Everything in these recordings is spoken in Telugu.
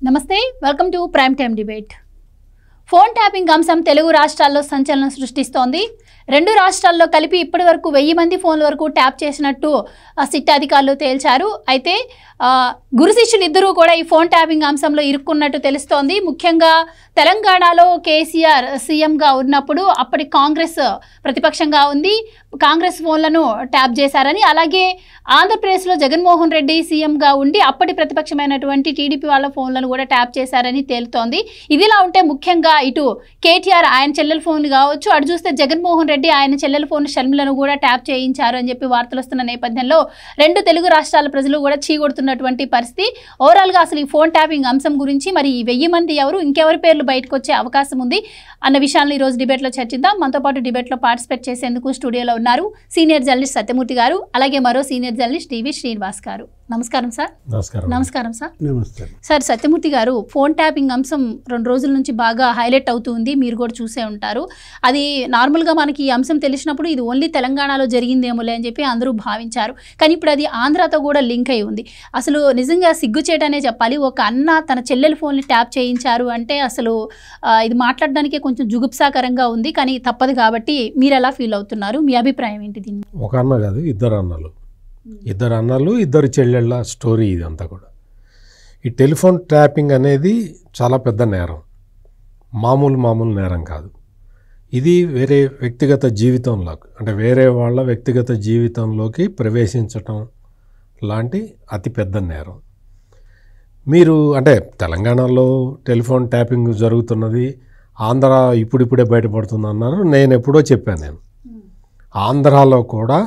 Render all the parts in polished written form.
నమస్తే welcome to prime time debate. Phone tapping అంశం తెలుగు రాష్ట్రాల్లో సంచలనం సృష్టిస్తోంది. రెండు రాష్ట్రాల్లో కలిపి ఇప్పటివరకు 1000 మంది ఫోన్ల వరకు ట్యాప్ చేసినట్టు సిట్ అధికారులు తేల్చారు. అయితే గురు శిష్యులు ఇద్దరూ కూడా ఈ ఫోన్ ట్యాపింగ్ అంశంలో ఇరుక్కున్నట్టు తెలుస్తోంది. ముఖ్యంగా తెలంగాణలో కేసీఆర్ సీఎంగా ఉన్నప్పుడు అప్పటి కాంగ్రెస్ ప్రతిపక్షంగా ఉంది. కాంగ్రెస్ ఫోన్లను ట్యాప్ చేశారని, అలాగే ఆంధ్రప్రదేశ్లో జగన్మోహన్ రెడ్డి సీఎంగా ఉండి అప్పటి ప్రతిపక్షమైనటువంటి టీడీపీ వాళ్ళ ఫోన్లను కూడా ట్యాప్ చేశారని తేలుతోంది. ఇదిలా ఉంటే ముఖ్యంగా ఇటు కేటీఆర్ ఆయన చెల్లెల ఫోన్ కావచ్చు, అటు చూస్తే జగన్మోహన్ రెడ్డి ఆయన చెల్లెల ఫోన్ షర్మిలను కూడా ట్యాప్ చేయించారు అని చెప్పి వార్తలు వస్తున్న నేపథ్యంలో రెండు తెలుగు రాష్ట్రాల ప్రజలు కూడా చీకొడుతున్నటువంటి పరిస్థితి. ఓవరాల్గా అసలు ఈ ఫోన్ ట్యాపింగ్ అంశం గురించి మరి ఈ 1000 మంది ఎవరు, ఇంకెవరి పేర్లు బయటకు వచ్చే అవకాశం ఉంది అన్న విషయాలను ఈరోజు డిబేట్లో చర్చిద్దాం. మనతో పాటు డిబేట్లో పార్టిసిపేట్ చేసేందుకు స్టూడియోలో ఉన్నారు సీనియర్ జర్నలిస్ట్ సత్యమూర్తి గారు, అలాగే మరో సీనియర్ జర్నలిస్ట్ టీవీ శ్రీనివాస్ గారు. నమస్కారం సార్. నమస్కారం సార్. సార్ సత్యమూర్తి గారు, ఫోన్ ట్యాపింగ్ అంశం 2 రోజుల నుంచి బాగా హైలైట్ అవుతుంది, మీరు కూడా చూసే ఉంటారు. అది నార్మల్గా మనకి ఈ అంశం తెలిసినప్పుడు ఇది ఓన్లీ తెలంగాణలో జరిగిందేమోలే అని చెప్పి అందరూ భావించారు. కానీ ఇప్పుడు అది ఆంధ్రాతో కూడా లింక్ అయి ఉంది. అసలు నిజంగా సిగ్గుచేటనే చెప్పాలి. ఒక అన్న తన చెల్లెల ఫోన్ని ట్యాప్ చేయించారు అంటే అసలు ఇది మాట్లాడడానికే కొంచెం జుగుప్సాకరంగా ఉంది. కానీ తప్పదు కాబట్టి మీరు ఎలా ఫీల్ అవుతున్నారు, మీ అభిప్రాయం ఏంటి దీన్ని? ఒక అన్న కాదు, ఇద్దరు అన్నలు, ఇద్దరు చెల్లెళ్ళ స్టోరీ ఇదంతా కూడా. ఈ టెలిఫోన్ ట్యాపింగ్ అనేది చాలా పెద్ద నేరం, మామూలు నేరం కాదు. ఇది వేరే వ్యక్తిగత జీవితంలోకి, అంటే వేరే వాళ్ళ వ్యక్తిగత జీవితంలోకి ప్రవేశించటం లాంటి అతిపెద్ద నేరం. మీరు అంటే తెలంగాణలో టెలిఫోన్ ట్యాపింగ్ జరుగుతున్నది, ఆంధ్ర ఇప్పుడిప్పుడే బయటపడుతుంది అన్నారు. నేను ఎప్పుడో చెప్పాను, ఆంధ్రాలో కూడా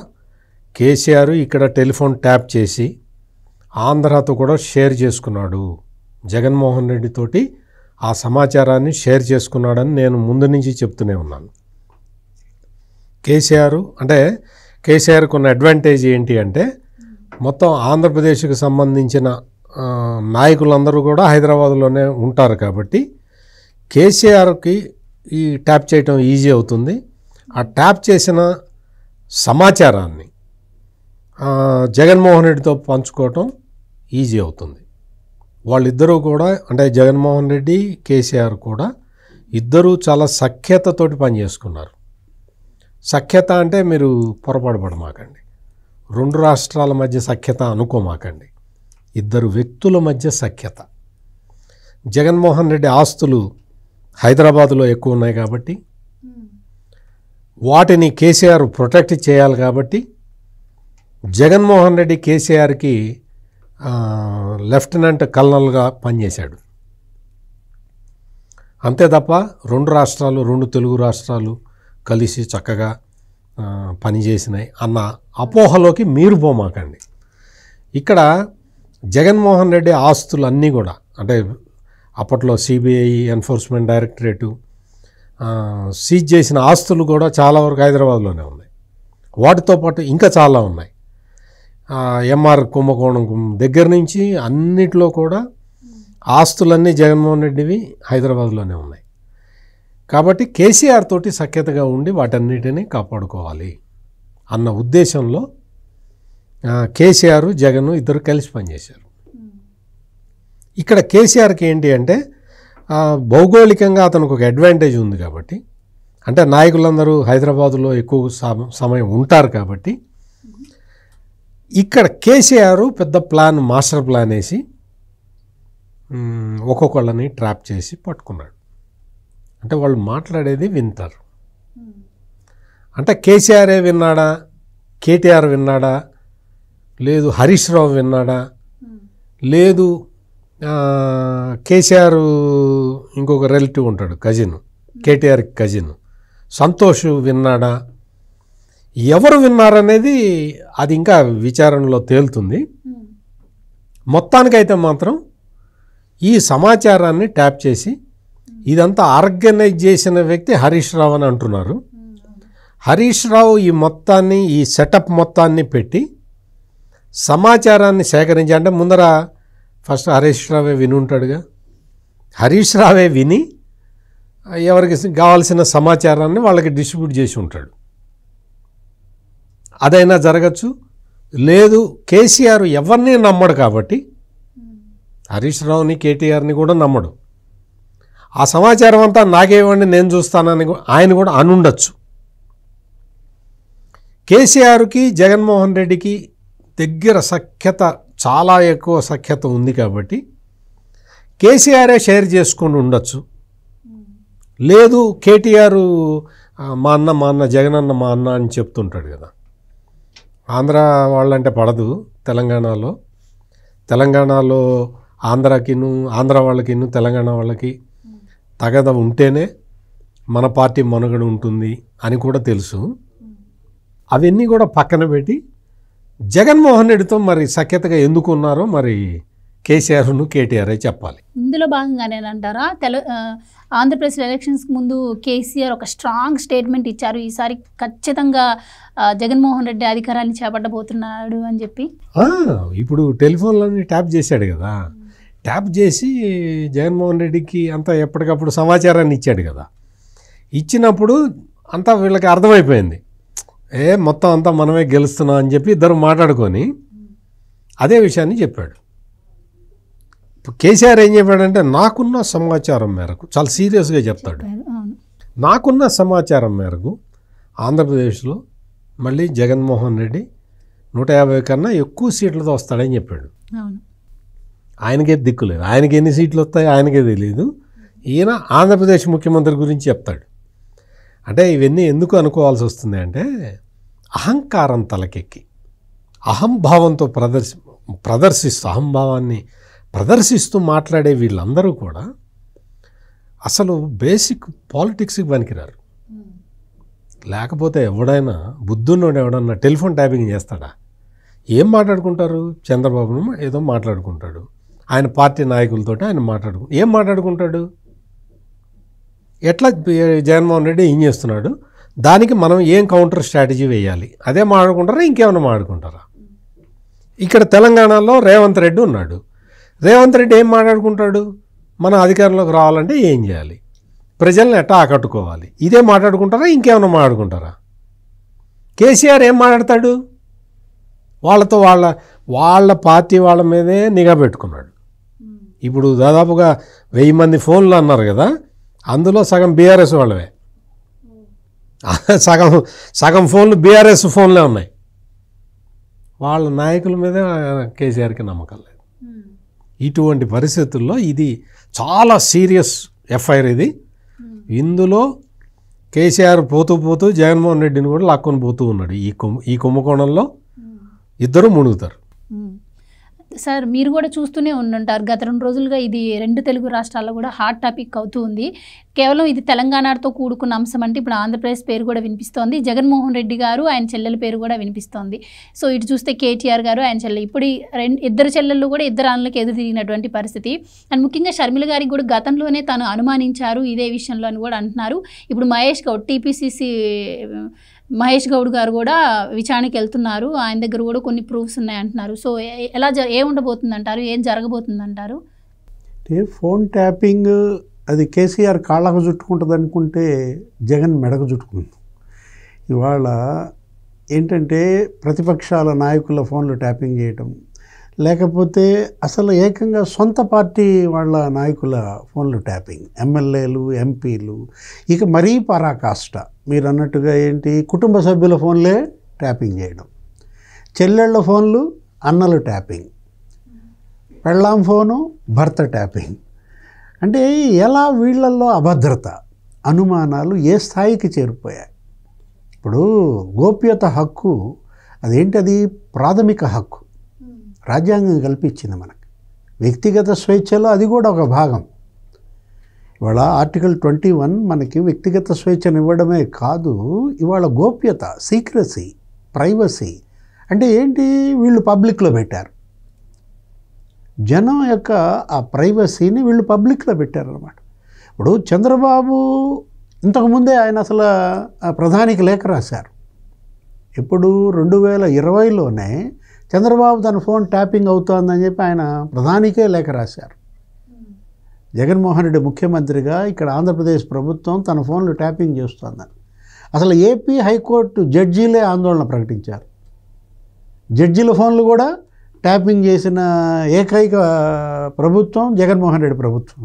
కేసీఆర్ ఇక్కడ టెలిఫోన్ ట్యాప్ చేసి ఆంధ్రాతో కూడా షేర్ చేసుకున్నాడు, జగన్మోహన్ రెడ్డి తోటి ఆ సమాచారాన్ని షేర్ చేసుకున్నాడని నేను ముందు నుంచి చెప్తూనే ఉన్నాను. కేసీఆర్కు ఉన్న అడ్వాంటేజ్ ఏంటి అంటే, మొత్తం ఆంధ్రప్రదేశ్కి సంబంధించిన నాయకులందరూ కూడా హైదరాబాద్లోనే ఉంటారు కాబట్టి కేసీఆర్కి ఈ ట్యాప్ చేయటం ఈజీ అవుతుంది. ఆ ట్యాప్ చేసిన సమాచారాన్ని జగన్మోహన్ రెడ్డితో పంచుకోవటం ఈజీ అవుతుంది. వాళ్ళిద్దరూ కూడా, అంటే జగన్మోహన్ రెడ్డి కేసీఆర్ కూడా ఇద్దరూ చాలా సఖ్యతతోటి పనిచేసుకున్నారు. సఖ్యత అంటే మీరు పొరపాటు పడమాకండి, 2 రాష్ట్రాల మధ్య సఖ్యత అనుకోమాకండి, ఇద్దరు వ్యక్తుల మధ్య సఖ్యత. జగన్మోహన్ రెడ్డి ఆస్తులు హైదరాబాదులో ఎక్కువ ఉన్నాయి కాబట్టి వాటిని కేసీఆర్ ప్రొటెక్ట్ చేయాలి కాబట్టి జగన్మోహన్ రెడ్డి కేసీఆర్కి లెఫ్టినెంట్ కల్నల్గా పనిచేశాడు. అంతే తప్ప 2 తెలుగు రాష్ట్రాలు కలిసి చక్కగా పనిచేసినాయి అన్న అపోహలోకి మీరు పోమాకండి. ఇక్కడ జగన్మోహన్ రెడ్డి ఆస్తులు అన్నీ కూడా, అంటే అప్పట్లో సిబిఐ ఎన్ఫోర్స్మెంట్ డైరెక్టరేటు సీజ్ చేసిన ఆస్తులు కూడా చాలా వరకు హైదరాబాద్లోనే ఉన్నాయి. వాటితో పాటు ఇంకా చాలా ఉన్నాయి. ఎంఆర్ కుంభకోణం దగ్గర నుంచి అన్నిట్లో కూడా ఆస్తులన్నీ జగన్మోహన్ రెడ్డివి హైదరాబాద్లోనే ఉన్నాయి. కాబట్టి కేసీఆర్ తోటి సఖ్యతగా ఉండి వాటన్నిటినీ కాపాడుకోవాలి అన్న ఉద్దేశంలో కేసీఆర్ జగన్ ఇద్దరు కలిసి పనిచేశారు. ఇక్కడ కేసీఆర్కి ఏంటి అంటే, భౌగోళికంగా అతనికి ఒక అడ్వాంటేజ్ ఉంది కాబట్టి, అంటే నాయకులందరూ హైదరాబాదులో ఎక్కువ సమయం ఉంటారు కాబట్టి ఇక్కడ కేసీఆర్ పెద్ద మాస్టర్ ప్లాన్ వేసి ఒక్కొక్కళ్ళని ట్రాప్ చేసి పట్టుకున్నాడు. అంటే వాళ్ళు మాట్లాడేది వింటారు. అంటే కేసీఆరే విన్నాడా, కేటీఆర్ విన్నాడా, లేదు హరీష్ రావు విన్నాడా, లేదు కేసీఆర్ ఇంకొక రిలేటివ్ ఉంటాడు కజిన్, కేటీఆర్కి కజిన్ సంతోష్ విన్నాడా, ఎవరు విన్నారనేది అది ఇంకా విచారణలో తేలుతుంది. మొత్తానికైతే మాత్రం ఈ సమాచారాన్ని ట్యాప్ చేసి ఇదంతా ఆర్గనైజ్ చేసిన వ్యక్తి హరీష్ రావు అని అంటున్నారు. హరీష్ రావు ఈ సెటప్ మొత్తాన్ని పెట్టి సమాచారాన్ని సేకరించి, అంటే ముందర ఫస్ట్ హరీష్ రావే విని ఉంటాడుగా, హరీష్ రావే విని ఎవరికి కావాల్సిన సమాచారాన్ని వాళ్ళకి డిస్ట్రిబ్యూట్ చేసి ఉంటాడు. అదైనా జరగచ్చు. లేదు కేసీఆర్ ఎవరిని నమ్మడు కాబట్టి హరీష్ రావుని కేటీఆర్ని కూడా నమ్మడు. ఆ సమాచారం అంతా నాకేవ్వండి నేను చూస్తానని ఆయన కూడా అనుండొచ్చు. కేసీఆర్కి జగన్మోహన్ రెడ్డికి దగ్గర సఖ్యత, చాలా ఎక్కువ సఖ్యత ఉంది కాబట్టి కేసీఆరే షేర్ చేసుకొని ఉండొచ్చు. లేదు కేటీఆర్ మా అన్న జగనన్న మా అన్న అని చెప్తుంటాడు కదా. ఆంధ్ర వాళ్ళంటే పడదు తెలంగాణలో ఆంధ్ర వాళ్ళకిను తెలంగాణ వాళ్ళకి తగద ఉంటేనే మన పార్టీ మనుగడ ఉంటుంది అని కూడా తెలుసు. అవన్నీ కూడా పక్కన పెట్టి జగన్మోహన్ రెడ్డితో మరి సఖ్యతగా ఎందుకు ఉన్నారో మరి కేసీఆర్ను కేటీఆర్ చెప్పాలి. ఇందులో భాగంగానేనంటారా ఆంధ్రప్రదేశ్ ఎలక్షన్స్కి ముందు కేసీఆర్ ఒక స్ట్రాంగ్ స్టేట్మెంట్ ఇచ్చారు, ఈసారి ఖచ్చితంగా జగన్మోహన్ రెడ్డి అధికారాన్ని చేపట్టబోతున్నాడు అని చెప్పి. ఇప్పుడు టెలిఫోన్లన్నీ ట్యాప్ చేశాడు కదా, ట్యాప్ చేసి జగన్మోహన్ రెడ్డికి అంతా ఎప్పటికప్పుడు సమాచారాన్ని ఇచ్చాడు కదా. ఇచ్చినప్పుడు అంతా వీళ్ళకి అర్థమైపోయింది, మొత్తం అంతా మనమే గెలుస్తున్నాం అని చెప్పి ఇద్దరు మాట్లాడుకొని అదే విషయాన్ని చెప్పాడు. కేసీఆర్ ఏం చెప్పాడంటే నాకున్న సమాచారం మేరకు, చాలా సీరియస్గా చెప్తాడు, నాకున్న సమాచారం మేరకు ఆంధ్రప్రదేశ్లో మళ్ళీ జగన్మోహన్ రెడ్డి 150 కన్నా ఎక్కువ సీట్లతో వస్తాడని చెప్పాడు. ఆయనకే దిక్కులేదు, ఆయనకి ఎన్ని సీట్లు వస్తాయో ఆయనకే తెలియదు. ఈయన ఆంధ్రప్రదేశ్ ముఖ్యమంత్రి గురించి చెప్తాడు. అంటే ఇవన్నీ ఎందుకు అనుకోవాల్సి వస్తుంది అంటే అహంకారం తలకెక్కి అహంభావంతో అహంభావాన్ని ప్రదర్శిస్తూ మాట్లాడే వీళ్ళందరూ కూడా అసలు బేసిక్ పాలిటిక్స్కి పనికిరారు. లేకపోతే ఎవడైనా బుద్ధున్నోడు ఎవడన్నా టెలిఫోన్ ట్యాపింగ్ చేస్తాడా? ఏం మాట్లాడుకుంటారు? చంద్రబాబును ఏదో మాట్లాడుకుంటాడు, ఆయన పార్టీ నాయకులతో ఆయన ఏం మాట్లాడుకుంటాడు? ఎట్లా జగన్మోహన్ రెడ్డి ఏం చేస్తున్నాడు, దానికి మనం ఏం కౌంటర్ స్ట్రాటజీ వేయాలి, అదే మాట్లాడుకుంటారా, ఇంకేమైనా మాట్లాడుకుంటారా? ఇక్కడ తెలంగాణలో రేవంత్ రెడ్డి ఉన్నాడు. రేవంత్ రెడ్డి ఏం మాట్లాడుకుంటాడు, మనం అధికారంలోకి రావాలంటే ఏం చేయాలి, ప్రజల్ని ఎట్టా ఆకట్టుకోవాలి, ఇదే మాట్లాడుకుంటారా, ఇంకేమైనా మాట్లాడుకుంటారా? కేసీఆర్ ఏం మాట్లాడతాడు? వాళ్ళతో వాళ్ళ పార్టీ వాళ్ళ మీదే నిఘా పెట్టుకున్నాడు. ఇప్పుడు దాదాపుగా 1000 మంది ఫోన్లు అన్నారు కదా, అందులో సగం బీఆర్ఎస్ వాళ్ళవే, సగం ఫోన్లు బీఆర్ఎస్ ఫోన్లే ఉన్నాయి. వాళ్ళ నాయకుల మీదే కేసీఆర్కి నమ్మకం లేదు. ఇటువంటి పరిస్థితుల్లో ఇది చాలా సీరియస్ ఎఫ్ఐఆర్. ఇది ఇందులో కేసీఆర్ పోతూ జగన్మోహన్ రెడ్డిని కూడా లాక్కొని పోతూ ఉన్నాడు. ఈ కుంభకోణంలో ఇద్దరు మునుగుతారు. సార్ మీరు కూడా చూస్తూనే ఉండుంటారు, గత 2 రోజులుగా ఇది 2 తెలుగు రాష్ట్రాల్లో కూడా హాట్ టాపిక్ అవుతూ ఉంది. కేవలం ఇది తెలంగాణతో కూడుకున్న అంశం అంటే ఇప్పుడు ఆంధ్రప్రదేశ్ పేరు కూడా వినిపిస్తోంది, జగన్మోహన్ రెడ్డి గారు ఆయన చెల్లెల పేరు కూడా వినిపిస్తోంది. సో ఇటు చూస్తే కేటీఆర్ గారు ఆయన చెల్లెలు, ఇప్పుడు ఇద్దరు చెల్లెళ్ళు కూడా ఇద్దరు అన్నలకు ఎదురు తిరిగినటువంటి పరిస్థితి. అండ్ ముఖ్యంగా షర్మిల గారికి కూడా గతంలోనే తను అనుమానించారు ఇదే విషయంలో అని కూడా అంటున్నారు. ఇప్పుడు మహేష్ గౌడ్ టీపీసీసీ మహేష్ గౌడ్ గారు కూడా విచారణకి వెళ్తున్నారు, ఆయన దగ్గర కూడా కొన్ని ప్రూఫ్స్ ఉన్నాయంటున్నారు. సో ఎలా ఏముండబోతుందంటారు, ఏం జరగబోతుందంటారు? అంటే ఫోన్ ట్యాపింగ్ అది కేసీఆర్ కాళ్ళకు చుట్టుకుంటుంది అనుకుంటే జగన్ మెడకు చుట్టుకుంది. ఇవాళ ఏంటంటే ప్రతిపక్షాల నాయకుల ఫోన్లు ట్యాపింగ్ చేయటం, లేకపోతే అసలు ఏకంగా సొంత పార్టీ వాళ్ళ నాయకుల ఫోన్లు ట్యాపింగ్, ఎమ్మెల్యేలు ఎంపీలు, ఇక మరీ పరాకాష్ట. మీరు అన్నట్టుగా ఏంటి, కుటుంబ సభ్యుల ఫోన్లే ట్యాపింగ్ చేయడం, చెల్లెళ్ళ ఫోన్లు అన్నలు ట్యాపింగ్, పెళ్ళాం ఫోను భర్త ట్యాపింగ్. అంటే ఎలా వీళ్ళల్లో అభద్రత, అనుమానాలు ఏ స్థాయికి చేరిపోయాయి. ఇప్పుడు గోప్యత హక్కు అదేంటి, అది ప్రాథమిక హక్కు, రాజ్యాంగం కల్పించింది మనకు. వ్యక్తిగత స్వేచ్ఛలో అది కూడా ఒక భాగం. ఇవాళ ఆర్టికల్ 21 మనకి వ్యక్తిగత స్వేచ్ఛను ఇవ్వడమే కాదు, ఇవాళ గోప్యత, సీక్రసీ, ప్రైవసీ అంటే ఏంటి, వీళ్ళు పబ్లిక్లో పెట్టారు. జనం యొక్క ఆ ప్రైవసీని వీళ్ళు పబ్లిక్లో పెట్టారన్నమాట. ఇప్పుడు చంద్రబాబు ఇంతకుముందే ఆయన అసలు ప్రధానికి లేఖ రాశారు. ఇప్పుడు 2020లోనే చంద్రబాబు తన ఫోన్ ట్యాపింగ్ అవుతోందని చెప్పి ఆయన ప్రధానికే లేఖ రాశారు. జగన్మోహన్ రెడ్డి ముఖ్యమంత్రిగా ఇక్కడ ఆంధ్రప్రదేశ్ ప్రభుత్వం తన ఫోన్లు ట్యాపింగ్ చేస్తోందని అసలు ఏపీ హైకోర్టు జడ్జీలే ఆందోళన ప్రకటించారు. జడ్జీల ఫోన్లు కూడా ట్యాపింగ్ చేసిన ఏకైక ప్రభుత్వం జగన్మోహన్ రెడ్డి ప్రభుత్వం.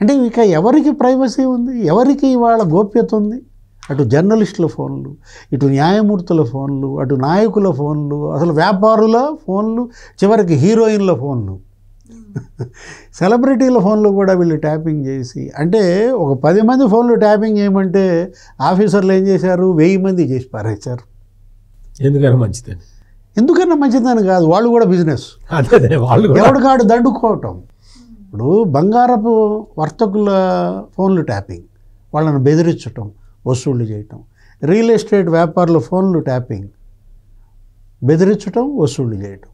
అంటే ఇక ఎవరికి ప్రైవసీ ఉంది, ఎవరికి ఇవాళ గోప్యత ఉంది? అటు జర్నలిస్టుల ఫోన్లు, ఇటు న్యాయమూర్తుల ఫోన్లు, అటు నాయకుల ఫోన్లు, అసలు వ్యాపారుల ఫోన్లు, చివరికి హీరోయిన్ల ఫోన్లు, సెలబ్రిటీల ఫోన్లు కూడా వీళ్ళు ట్యాపింగ్ చేసి, అంటే ఒక 10 మంది ఫోన్లు ట్యాపింగ్ చేయమంటే ఆఫీసర్లు ఏం చేశారు, 1000 మంది చేసి పారేశారు. ఎందుకైనా మంచిదని, ఎందుకన్నా మంచిదని కాదు, వాళ్ళు కూడా బిజినెస్, అదే వాళ్ళు ఎవడికాడు దండుకోవటం. ఇప్పుడు బంగారపు వర్తకుల ఫోన్లు ట్యాపింగ్, వాళ్ళని బెదిరించటం, వసూళ్లు చేయటం. రియల్ ఎస్టేట్ వ్యాపారుల ఫోన్లు ట్యాపింగ్, బెదిరించటం, వసూళ్లు చేయటం.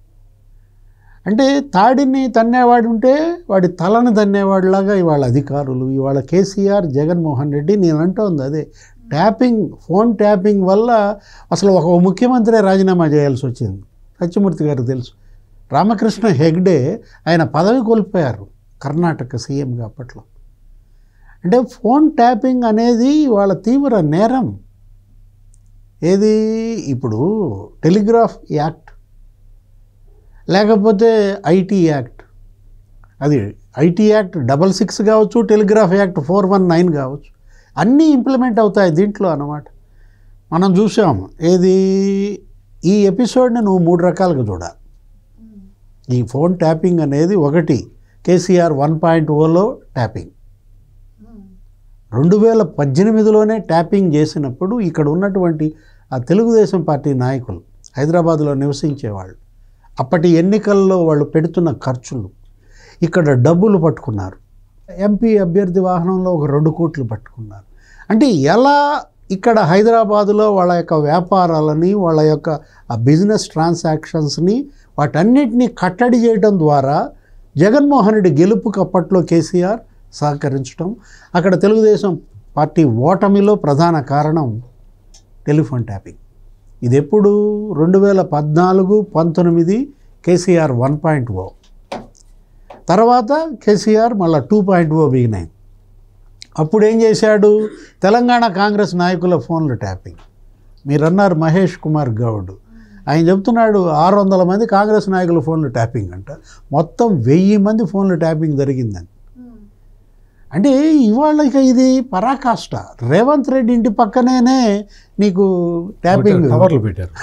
అంటే తాడిని తన్నేవాడు ఉంటే వాడి తలను తన్నేవాడిలాగా ఇవాళ అధికారులు, ఇవాళ కేసీఆర్, జగన్మోహన్ రెడ్డి. నేను అంటోంది అదే, ట్యాపింగ్, ఫోన్ ట్యాపింగ్ వల్ల అసలు ఒక ముఖ్యమంత్రి రాజీనామా చేయాల్సి వచ్చింది. సత్యమూర్తి గారు తెలుసు, రామకృష్ణ హెగ్డే ఆయన పదవి కోల్పోయారు కర్ణాటక సీఎంగా అప్పట్లో. అంటే ఫోన్ ట్యాపింగ్ అనేది వాళ్ళ తీవ్ర నేరం. ఏది ఇప్పుడు టెలిగ్రాఫ్ యాక్ట్, లేకపోతే ఐటీ యాక్ట్, అది ఐటీ యాక్ట్ 66 కావచ్చు, టెలిగ్రాఫ్ యాక్ట్ 419 కావచ్చు, అన్నీ ఇంప్లిమెంట్ అవుతాయి దీంట్లో అన్నమాట. మనం చూసాం ఏది, ఈ ఎపిసోడ్ని నువ్వు 3 రకాలుగా చూడాలి. ఈ ఫోన్ ట్యాపింగ్ అనేది ఒకటి కేసీఆర్ 1.0లో ట్యాపింగ్, 2018లోనే ట్యాపింగ్ చేసినప్పుడు ఇక్కడ ఉన్నటువంటి ఆ తెలుగుదేశం పార్టీ నాయకులు హైదరాబాద్లో నివసించేవాళ్ళు, అప్పటి ఎన్నికల్లో వాళ్ళు పెడుతున్న ఖర్చులు, ఇక్కడ డబ్బులు పట్టుకున్నారు. ఎంపీ అభ్యర్థి వాహనంలో ఒక 2 కోట్లు పట్టుకున్నారు. అంటే ఎలా ఇక్కడ హైదరాబాదులో వాళ్ళ యొక్క వ్యాపారాలని, వాళ్ళ యొక్క ఆ బిజినెస్ ట్రాన్సాక్షన్స్ని, వాటన్నిటినీ కట్టడి చేయడం ద్వారా జగన్మోహన్ రెడ్డి గెలుపుకి అప్పట్లో కేసీఆర్ సహకరించడం, అక్కడ తెలుగుదేశం పార్టీ ఓటమిలో ప్రధాన కారణం టెలిఫోన్ ట్యాపింగ్. ఇది ఎప్పుడు 2014-19 కేసీఆర్ 1.0, తర్వాత కేసీఆర్ మళ్ళీ 2.0 బిగినాయి. అప్పుడు ఏం చేశాడు, తెలంగాణ కాంగ్రెస్ నాయకుల ఫోన్లు ట్యాపింగ్. మీరన్నారు మహేష్ కుమార్ గౌడ్, ఆయన చెప్తున్నాడు 600 మంది కాంగ్రెస్ నాయకుల ఫోన్లు ట్యాపింగ్ అంట, మొత్తం 1000 మంది ఫోన్లు ట్యాపింగ్ జరిగిందని. అంటే ఇవాళ ఇక ఇది పరాకాష్ట. రేవంత్ రెడ్డి ఇంటి పక్కనే నీకు ట్యాపింగ్ టవర్లు పెట్టారు.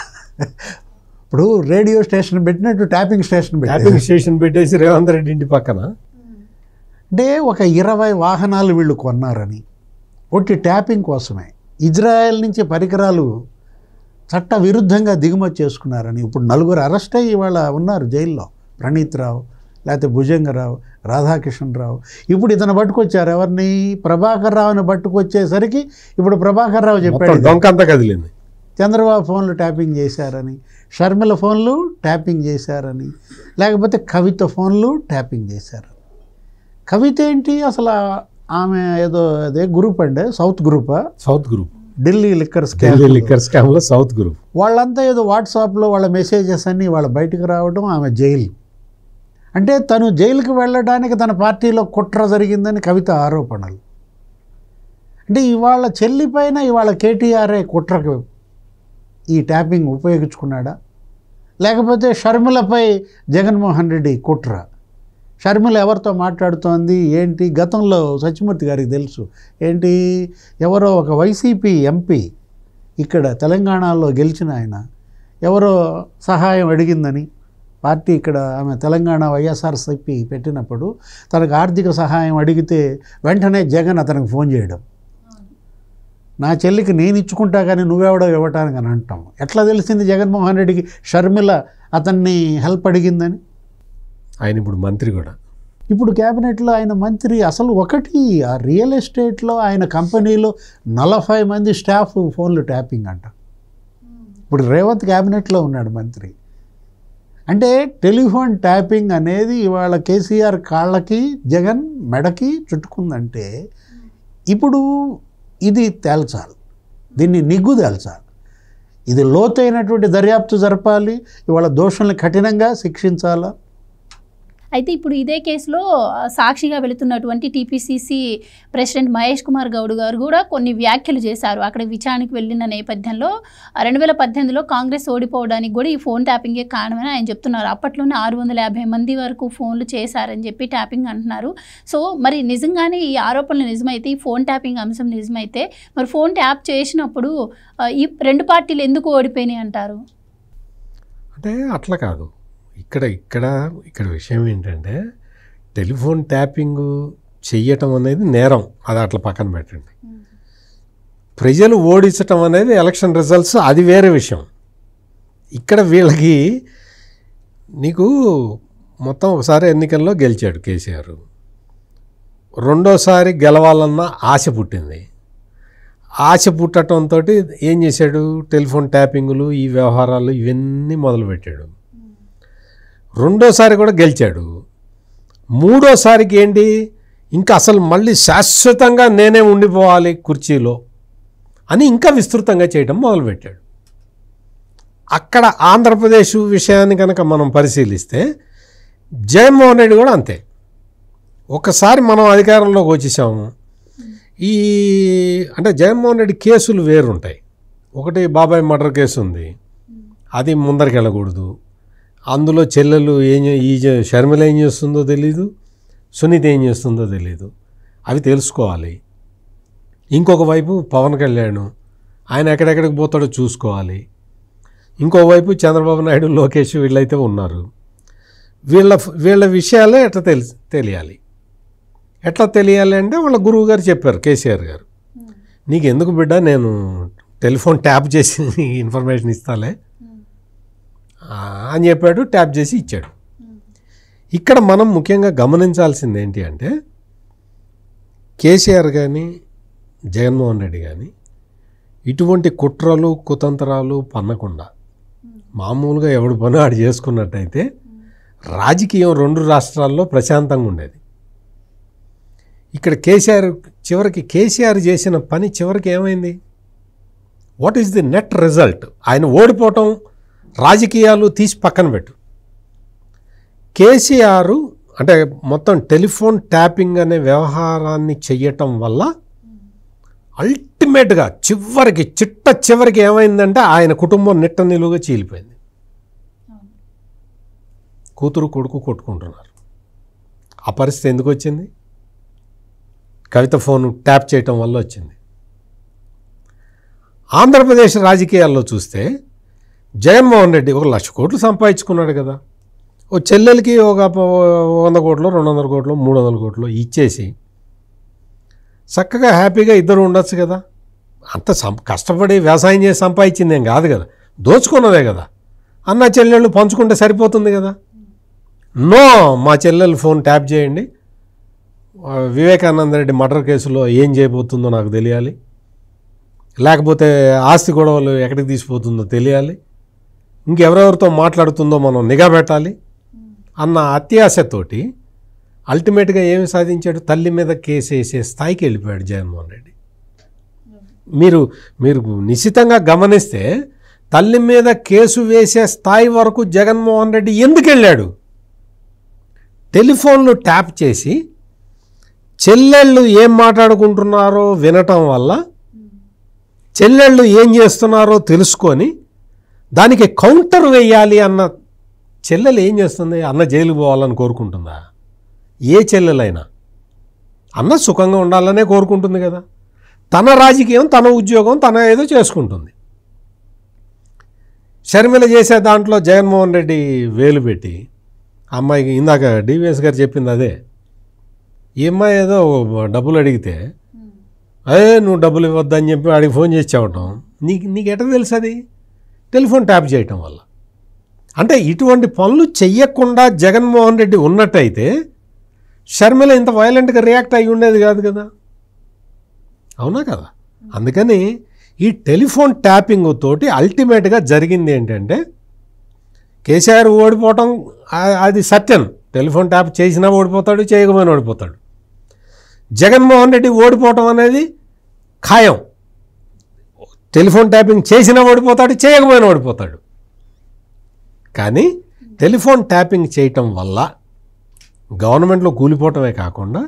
ఇప్పుడు రేడియో స్టేషన్ పెట్టినట్టు ట్యాపింగ్ స్టేషన్ పెట్టేసి రేవంత్ రెడ్డి ఇంటి పక్కన. అంటే ఒక 20 వాహనాలు వీళ్ళు కొన్నారని, ఒట్టి ట్యాపింగ్ కోసమే. ఇజ్రాయెల్ నుంచి పరికరాలు చట్ట విరుద్ధంగా దిగుమతి చేసుకున్నారని ఇప్పుడు 4 అరెస్ట్ అయ్యి ఇవాళ ఉన్నారు జైల్లో. ప్రణీత్ రావు, లేకపోతే భుజంగరావు, రాధాకిషన్ రావు. ఇప్పుడు ఇతను పట్టుకొచ్చారు ఎవరిని, ప్రభాకర్ రావుని పట్టుకొచ్చేసరికి ఇప్పుడు ప్రభాకర్ రావు చెప్పాడు దొంకంతా కదిలింది, చంద్రబాబు ఫోన్లు ట్యాపింగ్ చేశారని, షర్మిల ఫోన్లు ట్యాపింగ్ చేశారని, లేకపోతే కవిత ఫోన్లు ట్యాపింగ్ చేశారని. కవిత ఏంటి అసలు, ఆమె ఏదో అదే గ్రూప్ అండి, సౌత్ గ్రూప్ ఢిల్లీ లిక్కర్ స్కామ్లో సౌత్ గ్రూప్, వాళ్ళంతా ఏదో వాట్సాప్లో వాళ్ళ మెసేజెస్ అన్నీ వాళ్ళ బయటకు రావడం, ఆమె జైలు. అంటే తను జైలుకి వెళ్ళడానికి తన పార్టీలో కుట్ర జరిగిందని కవిత ఆరోపణలు. అంటే ఇవాళ చెల్లిపైన ఇవాళ కేటీఆర్ఏ కుట్రకు ఈ ట్యాపింగ్ ఉపయోగించుకున్నాడా, లేకపోతే షర్మిలపై జగన్మోహన్ రెడ్డి కుట్ర? షర్మిల ఎవరితో మాట్లాడుతోంది ఏంటి, గతంలో సత్యమూర్తి గారికి తెలుసు ఏంటి, ఎవరో ఒక వైసీపీ ఎంపీ ఇక్కడ తెలంగాణలో గెలిచిన ఆయన ఎవరో సహాయం అడిగిందని, పార్టీ ఇక్కడ ఆమె తెలంగాణ వైఎస్ఆర్సీపీ పెట్టినప్పుడు తనకు ఆర్థిక సహాయం అడిగితే వెంటనే జగన్ అతనికి ఫోన్ చేయడం, నా చెల్లికి నేను ఇచ్చుకుంటా కానీ నువ్వెవడో ఇవ్వటానికి అని అంటాం. ఎట్లా తెలిసింది జగన్మోహన్ రెడ్డికి షర్మిల అతన్ని హెల్ప్ అడిగిందని? ఆయన ఇప్పుడు మంత్రి కూడా, ఇప్పుడు క్యాబినెట్లో ఆయన మంత్రి. అసలు ఒకటి ఆ రియల్ ఎస్టేట్లో ఆయన కంపెనీలో 40 మంది స్టాఫ్ ఫోన్లు ట్యాపింగ్ అంట. ఇప్పుడు రేవంత్ క్యాబినెట్లో ఉన్నాడు మంత్రి. అంటే టెలిఫోన్ ట్యాపింగ్ అనేది ఇవాళ కేసీఆర్ కాళ్ళకి జగన్ మెడకి చుట్టుకుందంటే ఇప్పుడు ఇది తేల్చాలి, దీన్ని నిగ్గు తేల్చాలి, ఇది లోతైనటువంటి దర్యాప్తు జరపాలి, ఇవాళ దోషుల్ని కఠినంగా శిక్షించాలా. అయితే ఇప్పుడు ఇదే కేసులో సాక్షిగా వెళుతున్నటువంటి టీపీసీసీ ప్రెసిడెంట్ మహేష్ కుమార్ గౌడ్ గారు కూడా కొన్ని వ్యాఖ్యలు చేశారు. అక్కడ విచారణకు వెళ్ళిన నేపథ్యంలో 2018లో కాంగ్రెస్ ఓడిపోవడానికి కూడా ఈ ఫోన్ ట్యాపింగే కారణమని ఆయన చెప్తున్నారు. అప్పట్లోనే 650 మంది వరకు ఫోన్లు చేశారని చెప్పి ట్యాపింగ్ అంటున్నారు. సో మరి నిజంగానే ఈ ఆరోపణలు నిజమైతే, ఈ ఫోన్ ట్యాపింగ్ అంశం నిజమైతే, మరి ఫోన్ ట్యాప్ చేసినప్పుడు ఈ రెండు పార్టీలు ఎందుకు ఓడిపోయినాయి అంటారు? అంటే అట్లా కాదు. ఇక్కడ విషయం ఏంటంటే, టెలిఫోన్ ట్యాపింగ్ చెయ్యటం అనేది నేరం, అది అట్లా పక్కన పెట్టండి. ప్రజలు ఓడించటం అనేది ఎలక్షన్ రిజల్ట్స్, అది వేరే విషయం. ఇక్కడ వీళ్ళకి నీకు మొత్తం ఒకసారి ఎన్నికల్లో గెలిచాడు కేసీఆర్, రెండోసారి గెలవాలన్న ఆశ పుట్టింది. ఆశ పుట్టడంతో ఏం చేశాడు, టెలిఫోన్ ట్యాపింగులు, ఈ వ్యవహారాలు ఇవన్నీ మొదలుపెట్టాడు. రెండోసారి కూడా గెలిచాడు. మూడోసారికి ఏంటి, ఇంకా అసలు మళ్ళీ శాశ్వతంగా నేనే ఉండిపోవాలి కుర్చీలో అని ఇంకా విస్తృతంగా చేయడం మొదలుపెట్టాడు. అక్కడ ఆంధ్రప్రదేశ్ విషయాన్ని కనుక మనం పరిశీలిస్తే జగన్మోహన్ రెడ్డి కూడా అంతే. ఒకసారి మనం అధికారంలోకి వచ్చేసాము, అంటే జగన్మోహన్ రెడ్డి కేసులు వేరుంటాయి. ఒకటి బాబాయ్ మర్డర్ కేసు ఉంది, అది ముందరికి వెళ్ళకూడదు. అందులో చెల్లెలు షర్మిల ఏం చేస్తుందో తెలీదు, సునీత ఏం చేస్తుందో తెలీదు, అవి తెలుసుకోవాలి. ఇంకొక వైపు పవన్ కళ్యాణ్, ఆయన ఎక్కడెక్కడికి పోతాడో చూసుకోవాలి. ఇంకోవైపు చంద్రబాబు నాయుడు, లోకేష్ వీళ్ళైతే ఉన్నారు. వీళ్ళ విషయాలే తెలియాలి. ఎట్లా తెలియాలి అంటే వాళ్ళ గురువు గారు చెప్పారు, కేసీఆర్ గారు, నీకు ఎందుకు బిడ్డ, నేను టెలిఫోన్ ట్యాప్ చేసి ఇన్ఫర్మేషన్ ఇస్తాలే అని చెప్పాడు. ట్యాప్ చేసి ఇచ్చాడు. ఇక్కడ మనం ముఖ్యంగా గమనించాల్సింది ఏంటి అంటే, కేసీఆర్ కానీ జగన్మోహన్ రెడ్డి కానీ ఇటువంటి కుట్రలు కుతంత్రాలు పన్నకుండా మామూలుగా ఎవడు పని ఆడు చేసుకున్నట్టయితే రాజకీయం రెండు రాష్ట్రాల్లో ప్రశాంతంగా ఉండేది. ఇక్కడ కేసీఆర్ చేసిన పని చివరికి ఏమైంది, what is the net result? ఆయన ఓడిపోవటం రాజకీయాలు తీసి పక్కన పెట్టు. కేసీఆర్ అంటే మొత్తం టెలిఫోన్ ట్యాపింగ్ అనే వ్యవహారాన్ని చెయ్యటం వల్ల అల్టిమేట్గా చివరికి ఏమైందంటే ఆయన కుటుంబం నిట్ట నిలువుగా చీలిపోయింది. కూతురు కొడుకు కొట్టుకుంటున్నారు. ఆ పరిస్థితి ఎందుకు వచ్చింది? కవిత ఫోన్ ట్యాప్ చేయటం వల్ల వచ్చింది. ఆంధ్రప్రదేశ్ రాజకీయాల్లో చూస్తే జగన్మోహన్ రెడ్డి 1,00,000 కోట్లు సంపాదించుకున్నాడు కదా, ఓ చెల్లెలకి ఒక 100 కోట్లు 200 కోట్లు 300 కోట్లు ఇచ్చేసి చక్కగా హ్యాపీగా ఇద్దరు ఉండొచ్చు కదా. అంత కష్టపడి వ్యవసాయం చేసి సంపాదించింది ఏం కాదు కదా, దోచుకున్నదే కదా. అన్న చెల్లెళ్ళు పంచుకుంటే సరిపోతుంది కదా. నో, మా చెల్లెలు ఫోన్ ట్యాప్ చేయండి, వివేకానంద రెడ్డి మర్డర్ కేసులో ఏం చేయబోతుందో నాకు తెలియాలి, లేకపోతే ఆస్తి గొడవలు ఎక్కడికి తీసిపోతుందో తెలియాలి, ఇంకెవరెవరితో మాట్లాడుతుందో మనం నిఘా పెట్టాలి అన్న అత్యాశతోటి అల్టిమేట్గా ఏమి సాధించాడు? తల్లి మీద కేసు వేసే స్థాయికి వెళ్ళిపోయాడు జగన్మోహన్ రెడ్డి. మీరు నిశ్చితంగా గమనిస్తే తల్లి మీద కేసు వేసే స్థాయి వరకు జగన్మోహన్ రెడ్డి ఎందుకు వెళ్ళాడు? టెలిఫోన్లు ట్యాప్ చేసి చెల్లెళ్ళు ఏం మాట్లాడుకుంటున్నారో వినటం వల్ల, చెల్లెళ్ళు ఏం చేస్తున్నారో తెలుసుకొని దానికి కౌంటర్ వేయాలి అన్న చెల్లెలు ఏం చేస్తుంది? అన్న జైలుకు పోవాలని కోరుకుంటుందా? ఏ చెల్లెలైనా అన్న సుఖంగా ఉండాలనే కోరుకుంటుంది కదా. తన రాజకీయం, తన ఉద్యోగం తన ఏదో చేసుకుంటుంది. షర్మిల చేసే దాంట్లో జగన్మోహన్ రెడ్డి వేలు పెట్టి, అమ్మాయికి ఇందాక డివిఎస్ గారు చెప్పింది అదే, ఈ అమ్మాయి ఏదో డబ్బులు అడిగితే అదే నువ్వు డబ్బులు ఇవ్వద్దని చెప్పి వాడికి ఫోన్ చేసి చెప్పటం, నీకు ఎట్లా తెలుసు? అది టెలిఫోన్ ట్యాప్ చేయటం వల్ల. అంటే ఇటువంటి పనులు చెయ్యకుండా జగన్మోహన్ రెడ్డి ఉన్నట్టయితే షర్మిల ఇంత వైలెంట్గా రియాక్ట్ అయ్యి ఉండేది కాదు కదా, అవునా కదా? అందుకని ఈ టెలిఫోన్ ట్యాపింగ్ తోటి అల్టిమేట్గా జరిగింది ఏంటంటే, కేసీఆర్ ఓడిపోవటం అది సత్యం. టెలిఫోన్ ట్యాప్ చేసినా ఓడిపోతాడు, చేయకపోయినా ఓడిపోతాడు. జగన్మోహన్ రెడ్డి ఓడిపోవటం అనేది ఖాయం. టెలిఫోన్ ట్యాపింగ్ చేసినా ఓడిపోతాడు, చేయకపోయినా ఓడిపోతాడు. కానీ టెలిఫోన్ ట్యాపింగ్ చేయటం వల్ల గవర్నమెంట్లో కూలిపోవటమే కాకుండా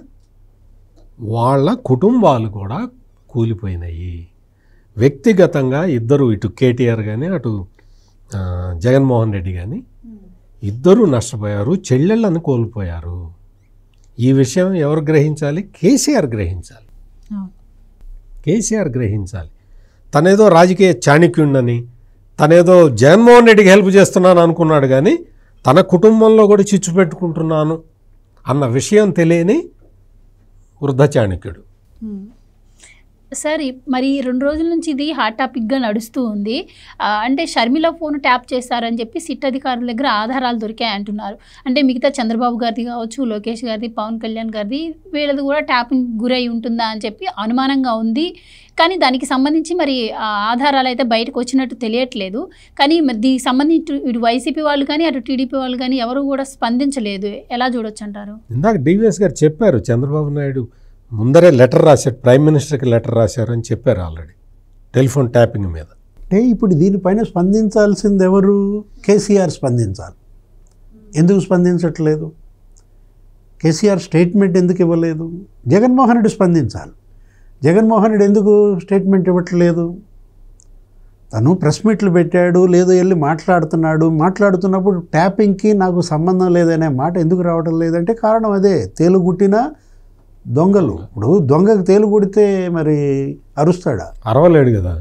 వాళ్ళ కుటుంబాలు కూడా కూలిపోయినాయి. వ్యక్తిగతంగా ఇద్దరు, ఇటు కేటీఆర్ కానీ అటు జగన్మోహన్ రెడ్డి కానీ ఇద్దరూ నష్టపోయారు, చెల్లెళ్ళని కోల్పోయారు. ఈ విషయం ఎవరు గ్రహించాలి? కేసీఆర్ గ్రహించాలి. కేసీఆర్ గ్రహించాలి. తనేదో రాజకీయ చాణక్యుడిని, తనేదో జగన్మోహన్ రెడ్డికి హెల్ప్ చేస్తున్నాను అనుకున్నాడు, కానీ తన కుటుంబంలో కూడా చిచ్చు పెట్టుకుంటున్నాను అన్న విషయం తెలియని వృద్ధ చాణక్యుడు. సార్ మరి 2 రోజుల నుంచి ఇది హాట్ టాపిక్గా నడుస్తూ ఉంది. అంటే షర్మిల ఫోన్ ట్యాప్ చేశారని చెప్పి సిట్ అధికారుల దగ్గర ఆధారాలు దొరికాయి అంటున్నారు. అంటే మిగతా చంద్రబాబు గారిది కావచ్చు, లోకేష్ గారిది, పవన్ కళ్యాణ్ గారిది, వీళ్ళది కూడా ట్యాపింగ్ గురై ఉంటుందా అని చెప్పి అనుమానంగా ఉంది. కానీ దానికి సంబంధించి మరి ఆధారాలు అయితే బయటకు వచ్చినట్టు తెలియట్లేదు. కానీ మరి దీనికి సంబంధించి ఇటు వైసీపీ వాళ్ళు కానీ అటు టీడీపీ వాళ్ళు కానీ ఎవరు కూడా స్పందించలేదు. ఎలా చూడొచ్చు అంటారు? ఇందాక డివిఎస్ గారు చెప్పారు, చంద్రబాబు నాయుడు ముందరే లెటర్ రాశారు, ప్రైమ్ మినిస్టర్కి లెటర్ రాశారు అని చెప్పారు ఆల్రెడీ టెలిఫోన్ ట్యాపింగ్ మీద. అంటే ఇప్పుడు దీనిపైన స్పందించాల్సింది ఎవరు? కేసీఆర్ స్పందించాలి. ఎందుకు స్పందించట్లేదు? కేసీఆర్ స్టేట్మెంట్ ఎందుకు ఇవ్వలేదు? జగన్మోహన్ రెడ్డి స్పందించాలి. జగన్మోహన్ రెడ్డి ఎందుకు స్టేట్మెంట్ ఇవ్వట్లేదు? తను ప్రెస్ మీట్లు పెట్టాడు, లేదో వెళ్ళి మాట్లాడుతున్నప్పుడు ట్యాపింగ్కి నాకు సంబంధం లేదనే మాట ఎందుకు రావడం లేదంటే కారణం అదే, తేలుగుట్టిన దొంగలు. ఇప్పుడు దొంగకు తేలుగుడితే మరి అరుస్తాడా? అరవలేడు కదా,